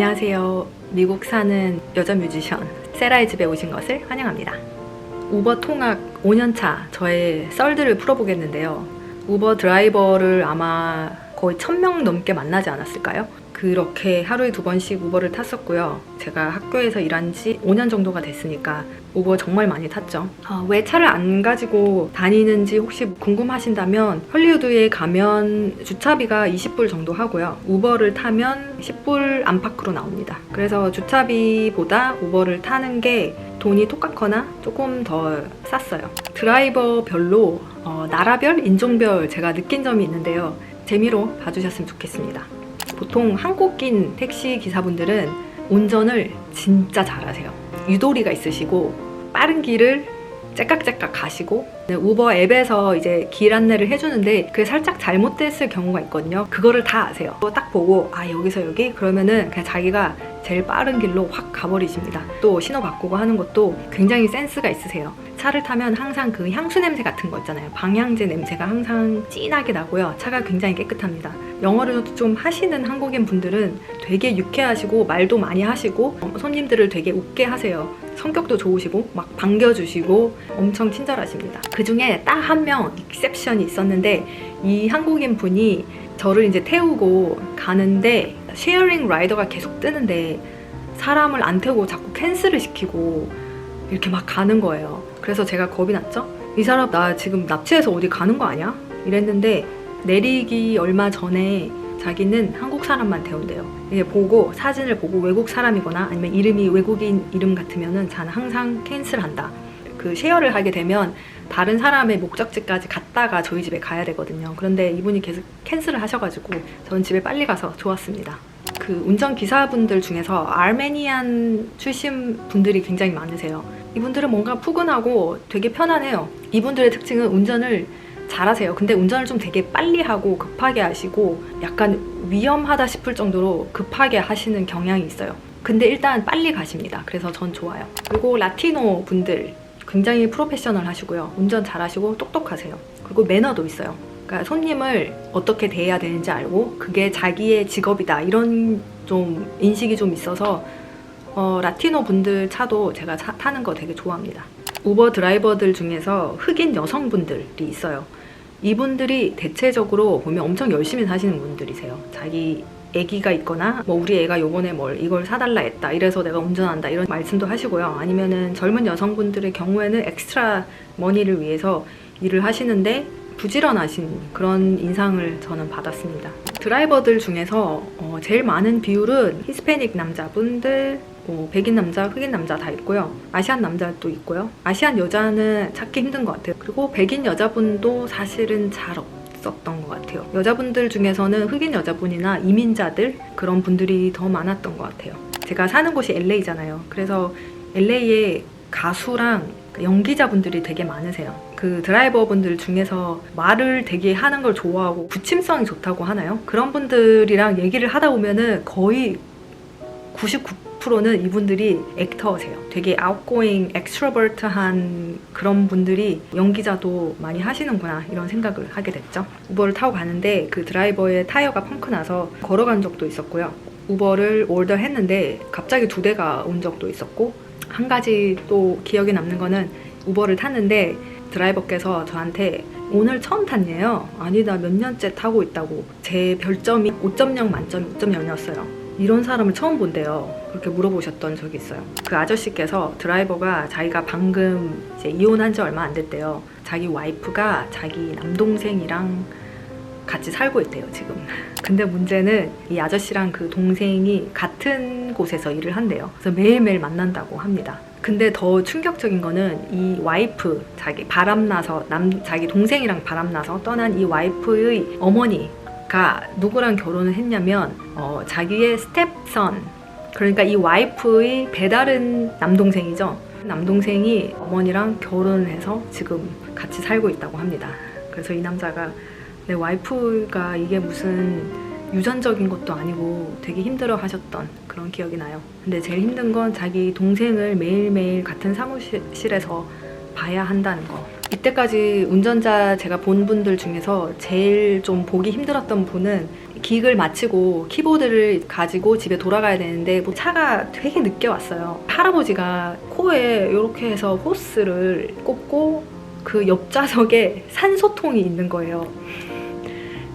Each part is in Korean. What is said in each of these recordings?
안녕하세요. 미국 사는 여자 뮤지션 세라의 집에 오신 것을 환영합니다. 우버 통학 5년차 저의 썰들을 풀어보겠는데요. 우버 드라이버를 아마 거의 1000명 넘게 만나지 않았을까요? 그렇게 하루에 2번씩 우버를 탔었고요. 제가 학교에서 일한 지 5년 정도가 됐으니까 우버 정말 많이 탔죠. 왜 차를 안 가지고 다니는지 혹시 궁금하신다면 헐리우드에 가면 주차비가 20불 정도 하고요. 우버를 타면 10불 안팎으로 나옵니다. 그래서 주차비보다 우버를 타는 게 돈이 똑같거나 조금 더 쌌어요. 드라이버별로 나라별, 인종별 제가 느낀 점이 있는데요. 재미로 봐주셨으면 좋겠습니다. 보통 한국인 택시 기사분들은 운전을 진짜 잘하세요. 유도리가 있으시고 빠른 길을 째깍째깍 가시고 우버 앱에서 이제 길 안내를 해주는데 그게 살짝 잘못됐을 경우가 있거든요. 그거를 다 아세요. 딱 보고 여기서 여기? 그러면은 그냥 자기가 제일 빠른 길로 확 가버리십니다. 또 신호 바꾸고 하는 것도 굉장히 센스가 있으세요. 차를 타면 항상 그 향수 냄새 같은 거 있잖아요. 방향제 냄새가 항상 진하게 나고요. 차가 굉장히 깨끗합니다. 영어를 좀 하시는 한국인 분들은 되게 유쾌하시고 말도 많이 하시고 손님들을 되게 웃게 하세요. 성격도 좋으시고 막 반겨주시고 엄청 친절하십니다. 그 중에 딱 한 명 익셉션이 있었는데 이 한국인 분이 저를 이제 태우고 가는데 쉐어링 라이더가 계속 뜨는데 사람을 안 태우고 자꾸 캔슬을 시키고 이렇게 막 가는 거예요. 그래서 제가 겁이 났죠. 이 사람 나 지금 납치해서 어디 가는 거 아니야? 이랬는데 내리기 얼마 전에 자기는 한국 사람만 태운대요. 이게 보고 사진을 보고 외국 사람이거나 아니면 이름이 외국인 이름 같으면은 저는 항상 캔슬한다. 그 쉐어를 하게 되면 다른 사람의 목적지까지 갔다가 저희 집에 가야 되거든요. 그런데 이분이 계속 캔슬을 하셔가지고 저는 집에 빨리 가서 좋았습니다. 그 운전기사분들 중에서 아르메니안 출신 분들이 굉장히 많으세요. 이분들은 뭔가 푸근하고 되게 편안해요. 이분들의 특징은 운전을 잘하세요. 근데 운전을 좀 되게 빨리 하고 급하게 하시고 약간 위험하다 싶을 정도로 급하게 하시는 경향이 있어요. 근데 일단 빨리 가십니다. 그래서 전 좋아요. 그리고 라티노 분들 굉장히 프로페셔널 하시고요. 운전 잘하시고 똑똑하세요. 그리고 매너도 있어요. 그러니까 손님을 어떻게 대해야 되는지 알고 그게 자기의 직업이다 이런 좀 인식이 좀 있어서 라티노 분들 차도 제가 타는 거 되게 좋아합니다. 우버 드라이버들 중에서 흑인 여성분들이 있어요. 이분들이 대체적으로 보면 엄청 열심히 사시는 분들이세요. 자기 애기가 있거나 우리 애가 요번에 이걸 사달라 했다 이래서 내가 운전한다 이런 말씀도 하시고요. 아니면은 젊은 여성분들의 경우에는 엑스트라 머니를 위해서 일을 하시는데 부지런하신 그런 인상을 저는 받았습니다. 드라이버들 중에서 제일 많은 비율은 히스패닉 남자분들, 백인 남자, 흑인 남자 다 있고요. 아시안 남자도 있고요. 아시안 여자는 찾기 힘든 것 같아요. 그리고 백인 여자분도 사실은 잘 없었던 것 같아요. 여자분들 중에서는 흑인 여자분이나 이민자들 그런 분들이 더 많았던 것 같아요. 제가 사는 곳이 LA잖아요. 그래서 LA에 가수랑 연기자분들이 되게 많으세요. 그 드라이버분들 중에서 말을 되게 하는 걸 좋아하고 부침성이 좋다고 하나요? 그런 분들이랑 얘기를 하다 보면은 거의 99%는 이분들이 액터세요. 되게 outgoing, extrovert한 그런 분들이 연기자도 많이 하시는구나 이런 생각을 하게 됐죠. 우버를 타고 가는데 그 드라이버의 타이어가 펑크 나서 걸어간 적도 있었고요. 우버를 오더했는데 갑자기 2대가 온 적도 있었고 한 가지 또 기억에 남는 거는 우버를 탔는데 드라이버께서 저한테 오늘 처음 탔네요. 아니 나 몇 년째 타고 있다고. 제 별점이 5.0 만점 6.0이었어요. 이런 사람을 처음 본대요. 그렇게 물어보셨던 적이 있어요. 그 아저씨께서 드라이버가 자기가 방금 이제 이혼한 지 얼마 안 됐대요. 자기 와이프가 자기 남동생이랑 같이 살고 있대요 지금. 근데 문제는 이 아저씨랑 그 동생이 같은 곳에서 일을 한대요. 그래서 매일매일 만난다고 합니다. 근데 더 충격적인 거는 이 와이프, 자기 동생이랑 바람나서 떠난 이 와이프의 어머니가 누구랑 결혼을 했냐면 자기의 스텝선, 그러니까 이 와이프의 배다른 남동생이죠. 남동생이 어머니랑 결혼해서 지금 같이 살고 있다고 합니다. 그래서 이 남자가 내 와이프가 이게 무슨 유전적인 것도 아니고 되게 힘들어 하셨던 그런 기억이 나요. 근데 제일 힘든 건 자기 동생을 매일매일 같은 사무실에서 봐야 한다는 거. 이때까지 운전자 제가 본 분들 중에서 제일 좀 보기 힘들었던 분은 기획을 마치고 키보드를 가지고 집에 돌아가야 되는데 뭐 차가 되게 늦게 왔어요. 할아버지가 코에 이렇게 해서 호스를 꽂고 그 옆좌석에 산소통이 있는 거예요.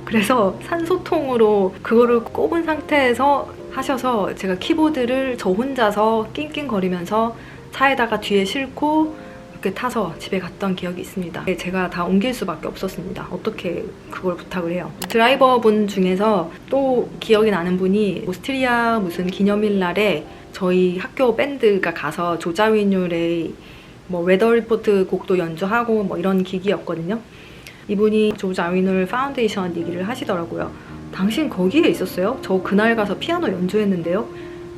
그래서 산소통으로 그거를 꼽은 상태에서 하셔서 제가 키보드를 저 혼자서 낑낑거리면서 차에다가 뒤에 싣고 이렇게 타서 집에 갔던 기억이 있습니다. 제가 다 옮길 수밖에 없었습니다. 어떻게 그걸 부탁을 해요. 드라이버분 중에서 또 기억이 나는 분이 오스트리아 무슨 기념일 날에 저희 학교 밴드가 가서 조자위뉴의 뭐 웨더 리포트 곡도 연주하고 뭐 이런 기기였거든요. 이분이 조자위누 파운데이션 얘기를 하시더라고요. 당신 거기에 있었어요? 저 그날 가서 피아노 연주했는데요?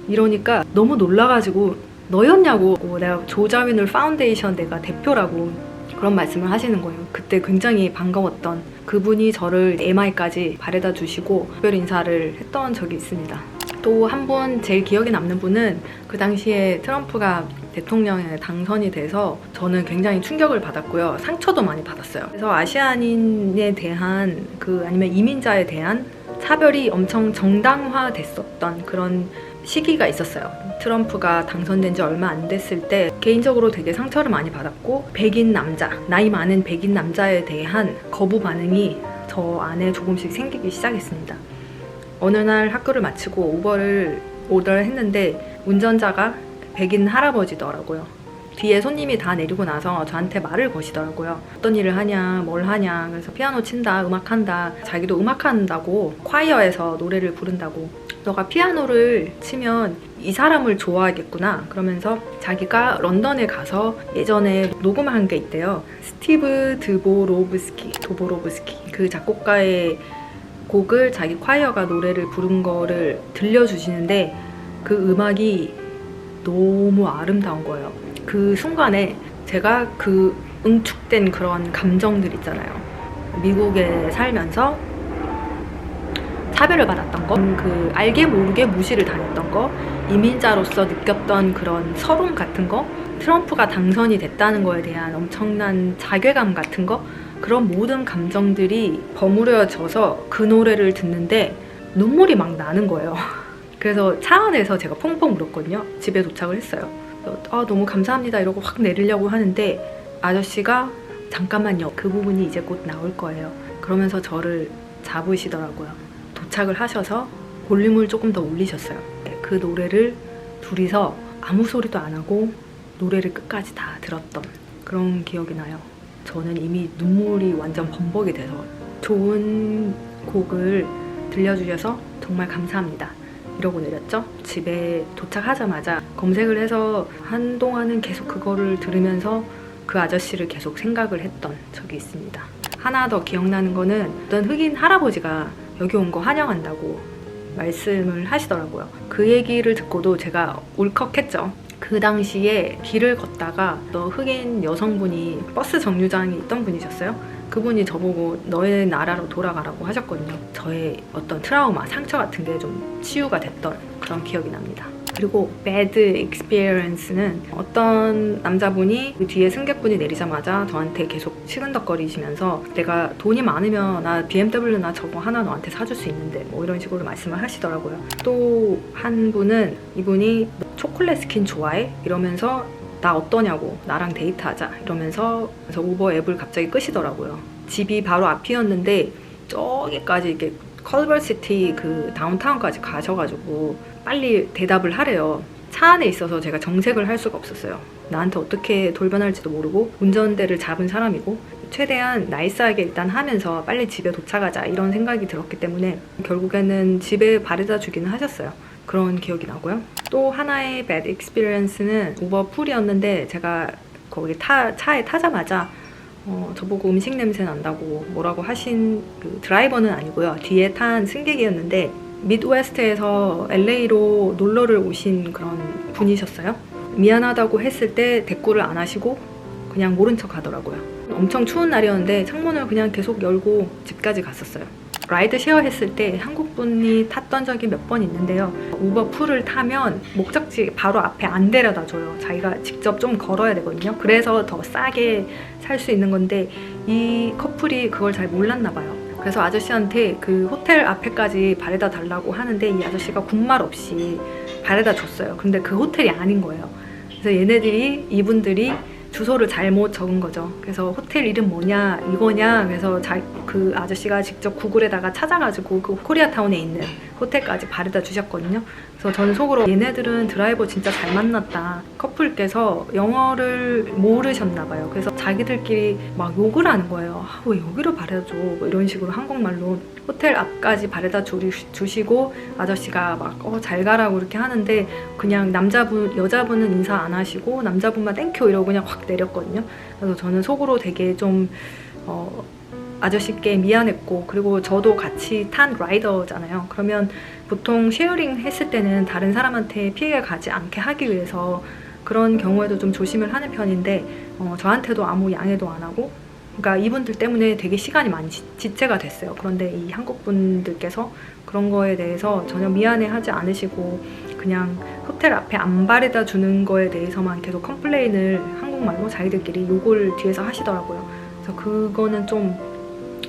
이러니까 너무 놀라가지고 너였냐고. 내가 조자위누 파운데이션 내가 대표라고 그런 말씀을 하시는 거예요. 그때 굉장히 반가웠던 그분이 저를 MI까지 바래다 주시고 특별 인사를 했던 적이 있습니다. 또 한 분 제일 기억에 남는 분은 그 당시에 트럼프가 대통령에 당선이 돼서 저는 굉장히 충격을 받았고요. 상처도 많이 받았어요. 그래서 아시아인에 대한 아니면 이민자에 대한 차별이 엄청 정당화됐었던 그런 시기가 있었어요. 트럼프가 당선된 지 얼마 안 됐을 때 개인적으로 되게 상처를 많이 받았고 백인 남자, 나이 많은 백인 남자에 대한 거부 반응이 저 안에 조금씩 생기기 시작했습니다. 어느 날 학교를 마치고 우버를 오더를 했는데 운전자가 백인 할아버지더라고요. 뒤에 손님이 다 내리고 나서 저한테 말을 거시더라고요. 어떤 일을 하냐, 뭘 하냐. 그래서 피아노 친다, 음악한다. 자기도 음악한다고, 콰이어에서 노래를 부른다고. 너가 피아노를 치면 이 사람을 좋아하겠구나. 그러면서 자기가 런던에 가서 예전에 녹음한 게 있대요. 스티브 드보로브스키 그 작곡가의 곡을 자기 콰이어가 노래를 부른 거를 들려주시는데 그 음악이 너무 아름다운 거예요. 그 순간에 제가 그 응축된 그런 감정들 있잖아요. 미국에 살면서 차별을 받았던 거, 그 알게 모르게 무시를 당했던 거, 이민자로서 느꼈던 그런 서름 같은 거, 트럼프가 당선이 됐다는 거에 대한 엄청난 자괴감 같은 거, 그런 모든 감정들이 버무려져서 그 노래를 듣는데 눈물이 막 나는 거예요. 그래서 차 안에서 제가 펑펑 울었거든요. 집에 도착을 했어요. 너무 감사합니다 이러고 확 내리려고 하는데 아저씨가 잠깐만요. 그 부분이 이제 곧 나올 거예요. 그러면서 저를 잡으시더라고요. 도착을 하셔서 볼륨을 조금 더 올리셨어요. 그 노래를 둘이서 아무 소리도 안 하고 노래를 끝까지 다 들었던 그런 기억이 나요. 저는 이미 눈물이 완전 범벅이 돼서 좋은 곡을 들려주셔서 정말 감사합니다. 이러고 내렸죠. 집에 도착하자마자 검색을 해서 한동안은 계속 그거를 들으면서 그 아저씨를 계속 생각을 했던 적이 있습니다. 하나 더 기억나는 거는 어떤 흑인 할아버지가 여기 온 거 환영한다고 말씀을 하시더라고요. 그 얘기를 듣고도 제가 울컥했죠. 그 당시에 길을 걷다가 또 흑인 여성분이 버스 정류장에 있던 분이셨어요. 그분이 저보고 너의 나라로 돌아가라고 하셨거든요. 저의 어떤 트라우마, 상처 같은 게 좀 치유가 됐던 그런 기억이 납니다. 그리고 bad experience는 어떤 남자분이 그 뒤에 승객분이 내리자마자 저한테 계속 시근덕거리시면서 내가 돈이 많으면 나 BMW나 저거 하나 너한테 사줄 수 있는데 뭐 이런 식으로 말씀을 하시더라고요. 또 한 분은 이분이 초콜릿 스킨 좋아해? 이러면서 나 어떠냐고 나랑 데이트하자 이러면서 그래서 우버 앱을 갑자기 끄시더라고요. 집이 바로 앞이었는데 저기까지 이렇게 컬버시티 그 다운타운까지 가셔가지고 빨리 대답을 하래요. 차 안에 있어서 제가 정색을 할 수가 없었어요. 나한테 어떻게 돌변할지도 모르고 운전대를 잡은 사람이고 최대한 나이스하게 일단 하면서 빨리 집에 도착하자 이런 생각이 들었기 때문에 결국에는 집에 바래다 주기는 하셨어요. 그런 기억이 나고요. 또 하나의 bad experience는 우버 풀이었는데 제가 거기 차에 타자마자 저보고 음식 냄새 난다고 뭐라고 하신 그 드라이버는 아니고요. 뒤에 탄 승객이었는데 미드웨스트에서 LA로 놀러를 오신 그런 분이셨어요. 미안하다고 했을 때 대꾸를 안 하시고 그냥 모른 척 하더라고요. 엄청 추운 날이었는데 창문을 그냥 계속 열고 집까지 갔었어요. 라이드 쉐어 했을 때 한국분이 탔던 적이 몇 번 있는데요. 우버 풀을 타면 목적지 바로 앞에 안 데려다 줘요. 자기가 직접 좀 걸어야 되거든요. 그래서 더 싸게 살 수 있는 건데 이 커플이 그걸 잘 몰랐나 봐요. 그래서 아저씨한테 그 호텔 앞에까지 바래다 달라고 하는데 이 아저씨가 군말 없이 바래다 줬어요. 근데 그 호텔이 아닌 거예요. 그래서 이분들이 주소를 잘못 적은 거죠. 그래서 호텔 이름 뭐냐 이거냐, 그래서 그 아저씨가 직접 구글에다가 찾아가지고 그 코리아타운에 있는 호텔까지 바래다 주셨거든요. 그래서 저는 속으로 얘네들은 드라이버 진짜 잘 만났다. 커플께서 영어를 모르셨나 봐요. 그래서 자기들끼리 막 욕을 하는 거예요. 왜 여기로 바래다 줘, 뭐 이런 식으로 한국말로. 호텔 앞까지 바래다 주시고 아저씨가 막 잘 가라고 이렇게 하는데 그냥 여자분은 인사 안 하시고 남자분만 땡큐 이러고 그냥 확 내렸거든요. 그래서 저는 속으로 되게 좀 아저씨께 미안했고, 그리고 저도 같이 탄 라이더잖아요. 그러면 보통 쉐어링 했을 때는 다른 사람한테 피해가 가지 않게 하기 위해서 그런 경우에도 좀 조심을 하는 편인데 저한테도 아무 양해도 안 하고, 그러니까 이분들 때문에 되게 시간이 많이 지체가 됐어요. 그런데 이 한국 분들께서 그런 거에 대해서 전혀 미안해하지 않으시고 그냥 호텔 앞에 안 바래다 주는 거에 대해서만 계속 컴플레인을 한국말로 자기들끼리 욕을 뒤에서 하시더라고요. 그래서 그거는 좀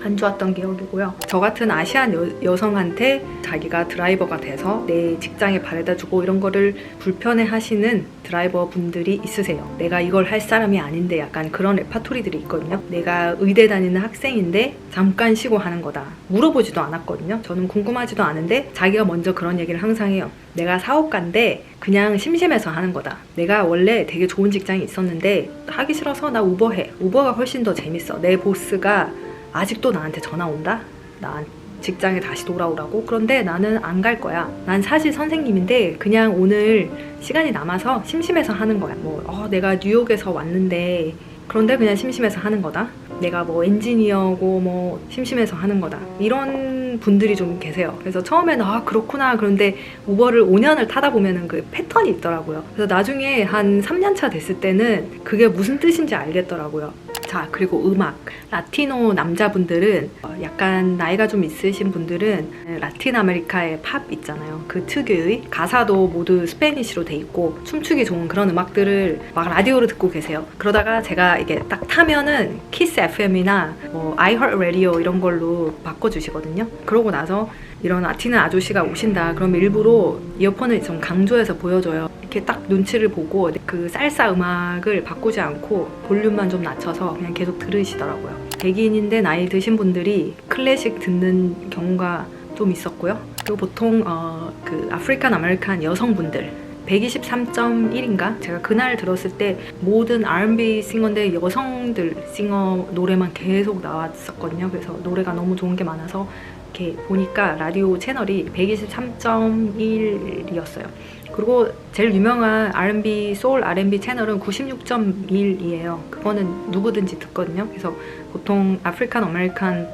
안 좋았던 기억이고요. 저 같은 아시안 여성한테 자기가 드라이버가 돼서 내 직장에 바래다주고 이런 거를 불편해 하시는 드라이버 분들이 있으세요. 내가 이걸 할 사람이 아닌데 약간 그런 레파토리들이 있거든요. 내가 의대 다니는 학생인데 잠깐 쉬고 하는 거다. 물어보지도 않았거든요. 저는 궁금하지도 않은데 자기가 먼저 그런 얘기를 항상 해요. 내가 사업가인데 그냥 심심해서 하는 거다. 내가 원래 되게 좋은 직장이 있었는데 하기 싫어서 나 우버 해. 우버가 훨씬 더 재밌어. 내 보스가 아직도 나한테 전화 온다? 나 직장에 다시 돌아오라고? 그런데 나는 안 갈 거야. 난 사실 선생님인데 그냥 오늘 시간이 남아서 심심해서 하는 거야. 내가 뉴욕에서 왔는데 그런데 그냥 심심해서 하는 거다. 내가 엔지니어고 심심해서 하는 거다. 이런 분들이 좀 계세요. 그래서 처음에는 그렇구나. 그런데 우버를 5년을 타다 보면은 그 패턴이 있더라고요. 그래서 나중에 한 3년차 됐을 때는 그게 무슨 뜻인지 알겠더라고요. 자, 그리고 음악. 라티노 남자분들은 약간 나이가 좀 있으신 분들은 라틴 아메리카의 팝 있잖아요. 그 특유의 가사도 모두 스페니쉬로 돼 있고 춤추기 좋은 그런 음악들을 막 라디오로 듣고 계세요. 그러다가 제가 이게 딱 타면은 키스 FM이나 iHeartRadio 이런 걸로 바꿔주시거든요. 그러고 나서 이런 라틴 아저씨가 오신다 그러면 일부러 이어폰을 좀 강조해서 보여줘요. 이렇게 딱 눈치를 보고 그 살사 음악을 바꾸지 않고 볼륨만 좀 낮춰서 그냥 계속 들으시더라고요. 백인인데 나이 드신 분들이 클래식 듣는 경우가 좀 있었고요. 그리고 보통 그 아프리칸 아메리칸 여성분들 123.1인가? 제가 그날 들었을 때 모든 R&B 싱어인데 여성들 싱어 노래만 계속 나왔었거든요. 그래서 노래가 너무 좋은 게 많아서 이렇게 보니까 라디오 채널이 123.1이었어요. 그리고 제일 유명한 R&B, 소울 R&B 채널은 96.1이에요. 그거는 누구든지 듣거든요. 그래서 보통 아프리칸 아메리칸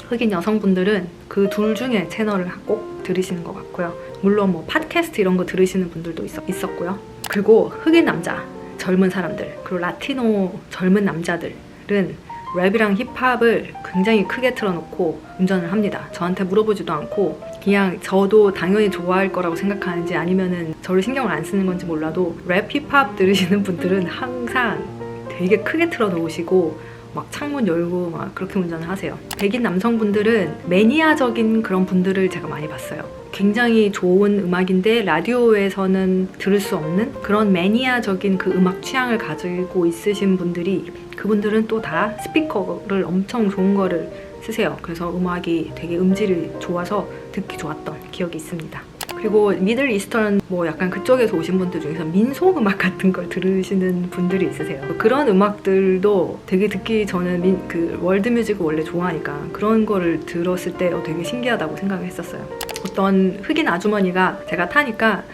흑인 여성분들은 그 둘 중에 채널을 꼭 들으시는 것 같고요. 물론 팟캐스트 이런 거 들으시는 분들도 있었고요. 그리고 흑인 남자, 젊은 사람들, 그리고 라티노 젊은 남자들은 랩이랑 힙합을 굉장히 크게 틀어놓고 운전을 합니다. 저한테 물어보지도 않고 그냥 저도 당연히 좋아할 거라고 생각하는지 아니면은 저를 신경을 안 쓰는 건지 몰라도 랩 힙합 들으시는 분들은 항상 되게 크게 틀어놓으시고 막 창문 열고 막 그렇게 운전을 하세요. 백인 남성분들은 매니아적인 그런 분들을 제가 많이 봤어요. 굉장히 좋은 음악인데 라디오에서는 들을 수 없는 그런 매니아적인 그 음악 취향을 가지고 있으신 분들이, 그분들은 또 다 스피커를 엄청 좋은 거를 쓰세요. 그래서 음악이 되게 음질이 좋아서 듣기 좋았던 기억이 있습니다. 그리고 미들 이스턴 약간 그쪽에서 오신 분들 중에서 민속 음악 같은 걸 들으시는 분들이 있으세요. 그런 음악들도 되게 듣기, 저는 그 월드 뮤직을 원래 좋아하니까 그런 거를 들었을 때 되게 신기하다고 생각을 했었어요. 어떤 흑인 아주머니가 제가 타니까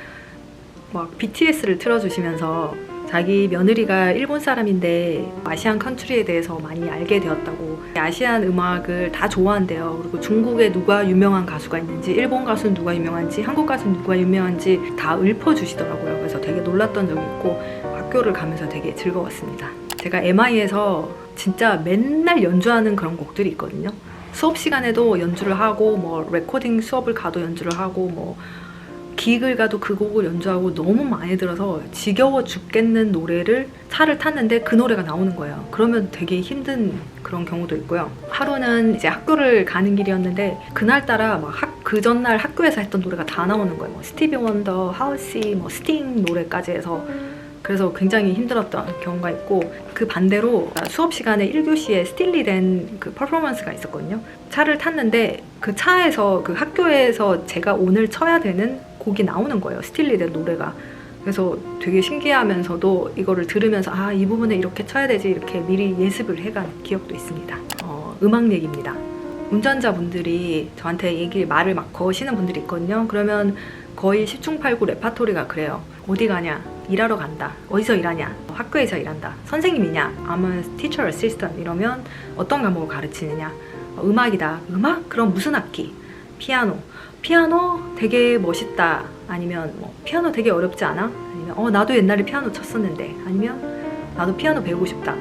막 BTS를 틀어주시면서 자기 며느리가 일본 사람인데 아시안 컨트리에 대해서 많이 알게 되었다고, 아시안 음악을 다 좋아한대요. 그리고 중국에 누가 유명한 가수가 있는지, 일본 가수는 누가 유명한지, 한국 가수는 누가 유명한지 다 읊어주시더라고요. 그래서 되게 놀랐던 적이 있고 학교를 가면서 되게 즐거웠습니다. 제가 MI에서 진짜 맨날 연주하는 그런 곡들이 있거든요. 수업 시간에도 연주를 하고 레코딩 수업을 가도 연주를 하고 기획을 가도 그 곡을 연주하고 너무 많이 들어서 지겨워 죽겠는 노래를 차를 탔는데 그 노래가 나오는 거예요. 그러면 되게 힘든 그런 경우도 있고요. 하루는 이제 학교를 가는 길이었는데 그날따라 막 그 전날 학교에서 했던 노래가 다 나오는 거예요. 뭐 스티비 원더, 하우시, 뭐 스팅 노래까지 해서 그래서 굉장히 힘들었던 경우가 있고 그 반대로 수업 시간에 1교시에 스틸리 된 그 퍼포먼스가 있었거든요. 차를 탔는데 그 차에서 그 학교에서 제가 오늘 쳐야 되는 곡이 나오는 거예요. 스틸리 된 노래가. 그래서 되게 신기하면서도 이거를 들으면서 아, 이 부분에 이렇게 쳐야 되지 이렇게 미리 예습을 해간 기억도 있습니다. 음악 얘기입니다. 운전자분들이 저한테 말을 막 거시는 분들이 있거든요. 그러면 거의 10중8구 레파토리가 그래요. 어디 가냐? 일하러 간다. 어디서 일하냐? 학교에서 일한다. 선생님이냐? I'm a teacher assistant. 이러면 어떤 과목을 가르치느냐? 음악이다. 음악? 그럼 무슨 악기? 피아노. 피아노 되게 멋있다. 아니면 뭐 피아노 되게 어렵지 않아? 아니면 나도 옛날에 피아노 쳤었는데. 아니면 나도 피아노 배우고 싶다.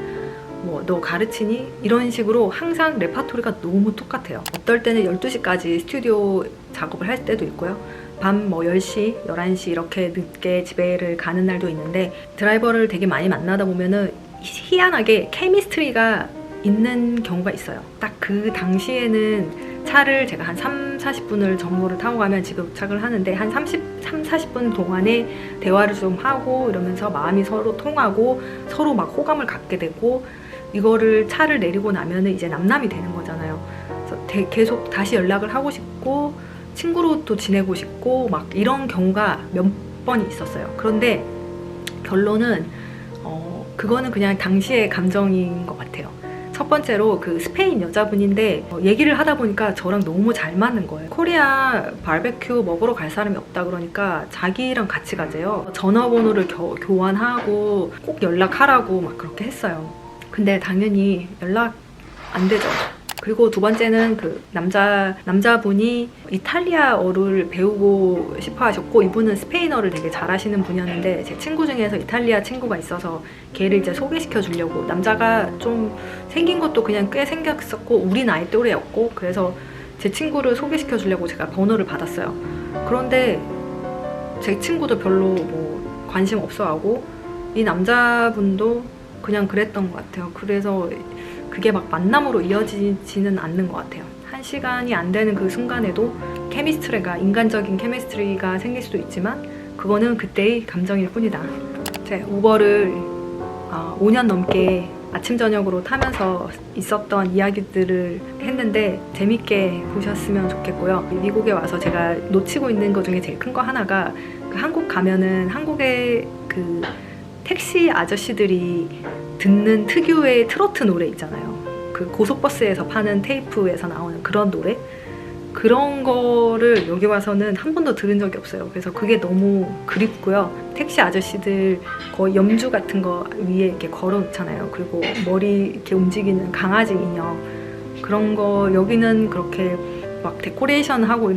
뭐 너 가르치니? 이런 식으로 항상 레파토리가 너무 똑같아요. 어떨 때는 12시까지 스튜디오 작업을 할 때도 있고요. 밤 뭐 10시, 11시 이렇게 늦게 집에를 가는 날도 있는데 드라이버를 되게 많이 만나다 보면은 희한하게 케미스트리가 있는 경우가 있어요. 딱 그 당시에는 차를 제가 한 30-40분을 정도를 타고 가면 집에 도착을 하는데 한 30-40분 동안에 대화를 좀 하고 이러면서 마음이 서로 통하고 서로 막 호감을 갖게 되고 이거를 차를 내리고 나면은 이제 남남이 되는 거잖아요. 그래서 계속 다시 연락을 하고 싶고 친구로 또 지내고 싶고 막 이런 경우가 몇 번이 있었어요. 그런데 결론은 그거는 그냥 당시의 감정인 것 같아요. 첫 번째로 그 스페인 여자분인데 얘기를 하다 보니까 저랑 너무 잘 맞는 거예요. 코리아 바베큐 먹으러 갈 사람이 없다 그러니까 자기랑 같이 가재요. 전화번호를 교환하고 꼭 연락하라고 막 그렇게 했어요. 근데 당연히 연락 안 되죠. 그리고 두 번째는 그 남자분이 이탈리아어를 배우고 싶어 하셨고 이분은 스페인어를 되게 잘하시는 분이었는데 제 친구 중에서 이탈리아 친구가 있어서 걔를 이제 소개시켜 주려고 남자가 좀 생긴 것도 그냥 꽤 생겼었고 우리 나이 또래였고 그래서 제 친구를 소개시켜 주려고 제가 번호를 받았어요. 그런데 제 친구도 별로 뭐 관심 없어하고 이 남자분도 그냥 그랬던 것 같아요. 그래서 그게 막 만남으로 이어지지는 않는 것 같아요. 1시간이 안 되는 그 순간에도 인간적인 케미스트리가 생길 수도 있지만 그거는 그때의 감정일 뿐이다. 제 우버를 5년 넘게 아침 저녁으로 타면서 있었던 이야기들을 했는데 재밌게 보셨으면 좋겠고요. 미국에 와서 제가 놓치고 있는 것 중에 제일 큰 거 하나가 그 한국 가면은 한국의 그 택시 아저씨들이 듣는 특유의 트로트 노래 있잖아요. 그 고속버스에서 파는 테이프에서 나오는 그런 노래? 그런 거를 여기 와서는 한 번도 들은 적이 없어요. 그래서 그게 너무 그립고요. 택시 아저씨들 거의 염주 같은 거 위에 이렇게 걸어 놓잖아요. 그리고 머리 이렇게 움직이는 강아지 인형. 그런 거 여기는 그렇게 막 데코레이션하고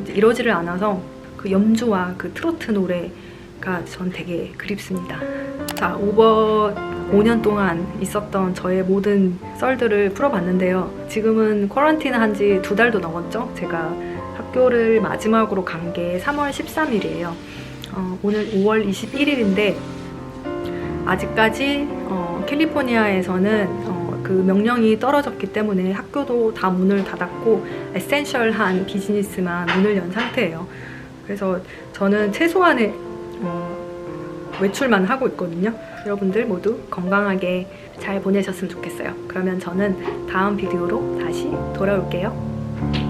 이러지를 않아서 그 염주와 그 트로트 노래가 전 되게 그립습니다. 자, 우버 5년 동안 있었던 저의 모든 썰들을 풀어봤는데요. 지금은 쿼런틴 한지 2달도 넘었죠. 제가 학교를 마지막으로 간 게 3월 13일이에요. 오늘 5월 21일인데 아직까지 캘리포니아에서는 그 명령이 떨어졌기 때문에 학교도 다 문을 닫았고 에센셜한 비즈니스만 문을 연 상태예요. 그래서 저는 최소한의 외출만 하고 있거든요. 여러분들 모두 건강하게 잘 보내셨으면 좋겠어요. 그러면 저는 다음 비디오로 다시 돌아올게요.